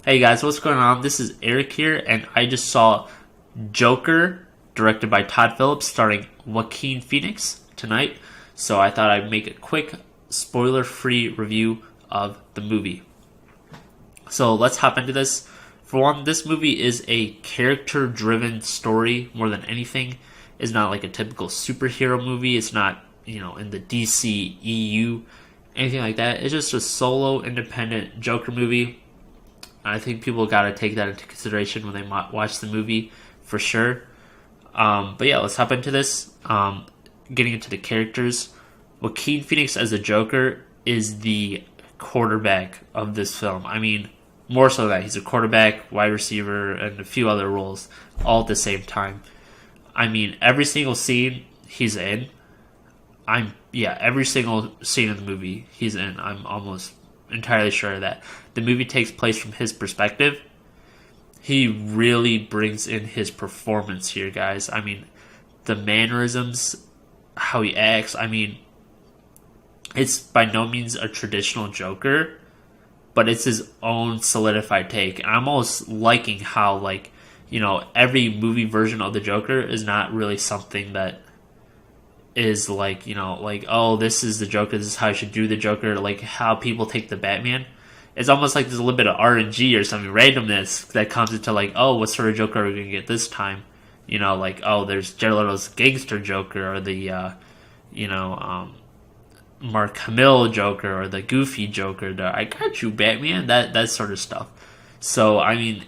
Hey guys, what's going on? This is Eric here, and I just saw Joker, directed by Todd Phillips, starring Joaquin Phoenix tonight. So I thought I'd make a quick, spoiler free review of the movie. So let's hop into this. For one, this movie is a character driven story more than anything. It's not like a typical superhero movie, it's not, in the DC EU, anything like that. It's just a solo, independent Joker movie. I think people got to take that into consideration when they watch the movie, for sure. But yeah, let's hop into this. Getting into the characters, Joaquin Phoenix as the Joker is the quarterback of this film. I mean, more so than that, he's a quarterback, wide receiver, and a few other roles all at the same time. I mean, every single scene he's in, every single scene in the movie he's in, I'm almost entirely sure of that. The movie takes place from his perspective. He really brings in his performance here, guys. I mean, the mannerisms, how he acts. I mean, it's by no means a traditional Joker, but it's his own solidified take. And I'm almost liking how, every movie version of the Joker is not really something that is oh, this is the Joker, this is how I should do the Joker, like how people take the Batman. It's almost like there's a little bit of RNG or something, randomness that comes into oh, what sort of Joker are we going to get this time? Oh, there's Jared Leto's gangster Joker, or the, Mark Hamill Joker, or the goofy Joker, the I got you, Batman, that sort of stuff. So, I mean,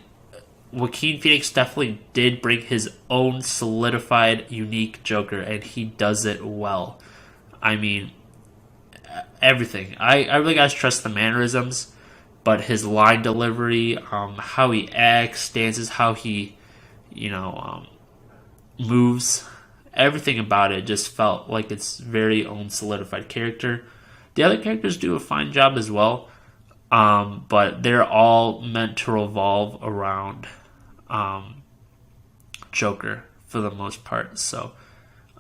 Joaquin Phoenix definitely did bring his own solidified, unique Joker, and he does it well. I mean, everything. I really gotta trust the mannerisms, but his line delivery, how he acts, dances, how he, moves, everything about it just felt like its very own solidified character. The other characters do a fine job as well, but they're all meant to revolve around Joker for the most part. So,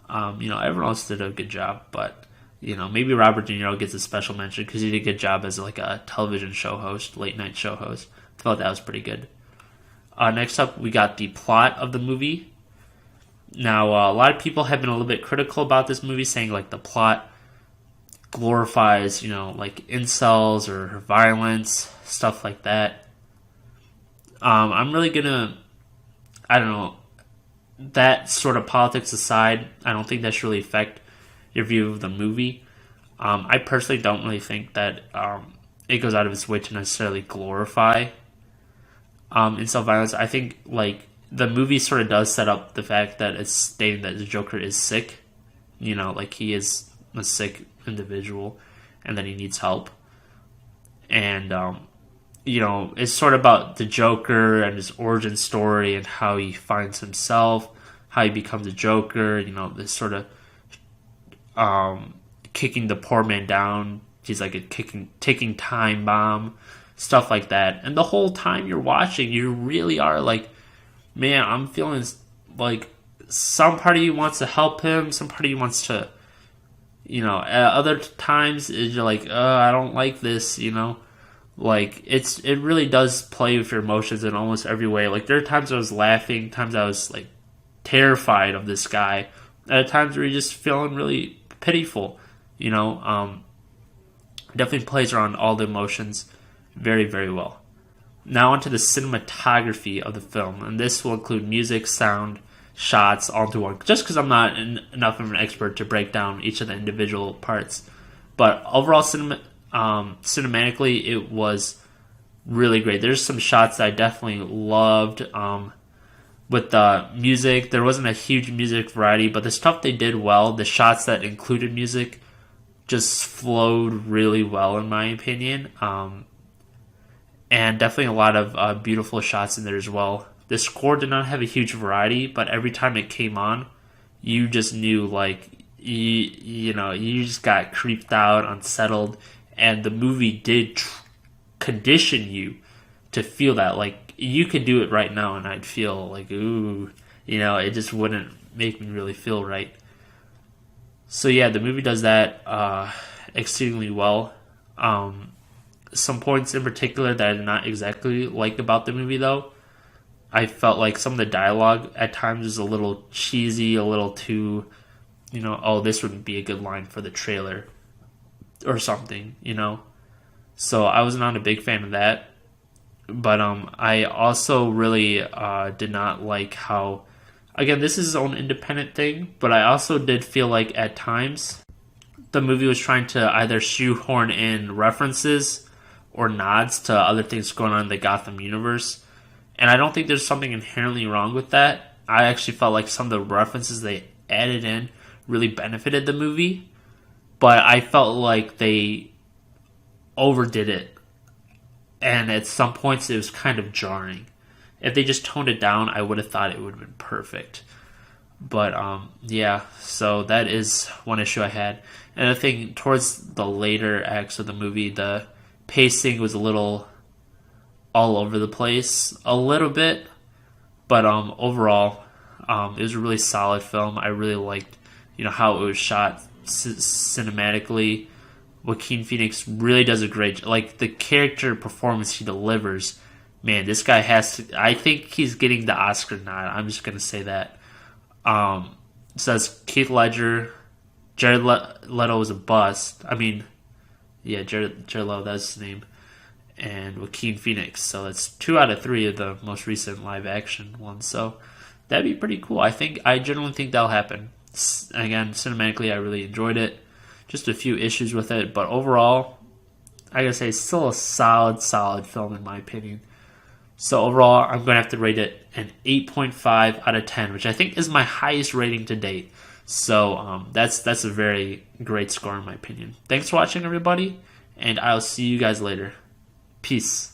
everyone else did a good job, but maybe Robert De Niro gets a special mention because he did a good job as a television show host, late night show host. I thought that was pretty good. Next up, we got the plot of the movie. Now, a lot of people have been a little bit critical about this movie, saying the plot glorifies, incels or violence, stuff like that. I'm really gonna, I don't know, that sort of politics aside, I don't think that should really affect your view of the movie. I personally don't really think that it goes out of its way to necessarily glorify incel violence. I think the movie sort of does set up the fact that it's stating that the Joker is sick. He is a sick individual, and that he needs help. And it's sort of about the Joker and his origin story and how he finds himself, how he becomes a Joker. This sort of kicking the poor man down. He's like a ticking time bomb, stuff like that. And the whole time you're watching, you really are man, I'm feeling some part of you wants to help him, some part of you wants to, at other times you're I don't like this, it really does play with your emotions in almost every way. There are times I was laughing, times I was terrified of this guy, at times where you're just feeling really pitiful, definitely plays around all the emotions very, very well. Now onto the cinematography of the film, and this will include music, sound, shots, all into one. Just because I'm not enough of an expert to break down each of the individual parts, but overall, cinematically, it was really great. There's some shots that I definitely loved. With the music, there wasn't a huge music variety, but the stuff they did well, the shots that included music, just flowed really well, in my opinion. And definitely a lot of beautiful shots in there as well. The score did not have a huge variety, but every time it came on, you just knew you just got creeped out, unsettled, and the movie did condition you to feel that. You could do it right now, and I'd feel ooh, it just wouldn't make me really feel right. So yeah, the movie does that exceedingly well. some points in particular that I did not exactly like about the movie, though. I felt like some of the dialogue at times was a little cheesy, a little too, oh, this would be a good line for the trailer or something. So I was not a big fan of that. But I also really did not like how, again, this is its own independent thing, but I also did feel like at times the movie was trying to either shoehorn in references or nods to other things going on in the Gotham universe. And I don't think there's something inherently wrong with that. I actually felt like some of the references they added in really benefited the movie, but I felt like they overdid it. And at some points, it was kind of jarring. If they just toned it down, I would have thought it would have been perfect. But, yeah, so that is one issue I had. And I think towards the later acts of the movie, the pacing was a little all over the place, a little bit. But overall, it was a really solid film. I really liked, how it was shot cinematically. Joaquin Phoenix really does a great job. Like, the character performance he delivers, man, this guy has to... I think he's getting the Oscar nod. I'm just going to say that. Says Keith Ledger, Jared Leto was a bust. I mean, yeah, Jared Leto, that's his name. And Joaquin Phoenix. So that's 2 out of 3 of the most recent live action ones. So that'd be pretty cool. I genuinely think that'll happen. Again, cinematically, I really enjoyed it. Just a few issues with it, but overall, I gotta say, still a solid film in my opinion. So overall, I'm gonna have to rate it an 8.5 out of 10, which I think is my highest rating to date. So that's a very great score in my opinion. Thanks for watching, everybody, and I'll see you guys later. Peace.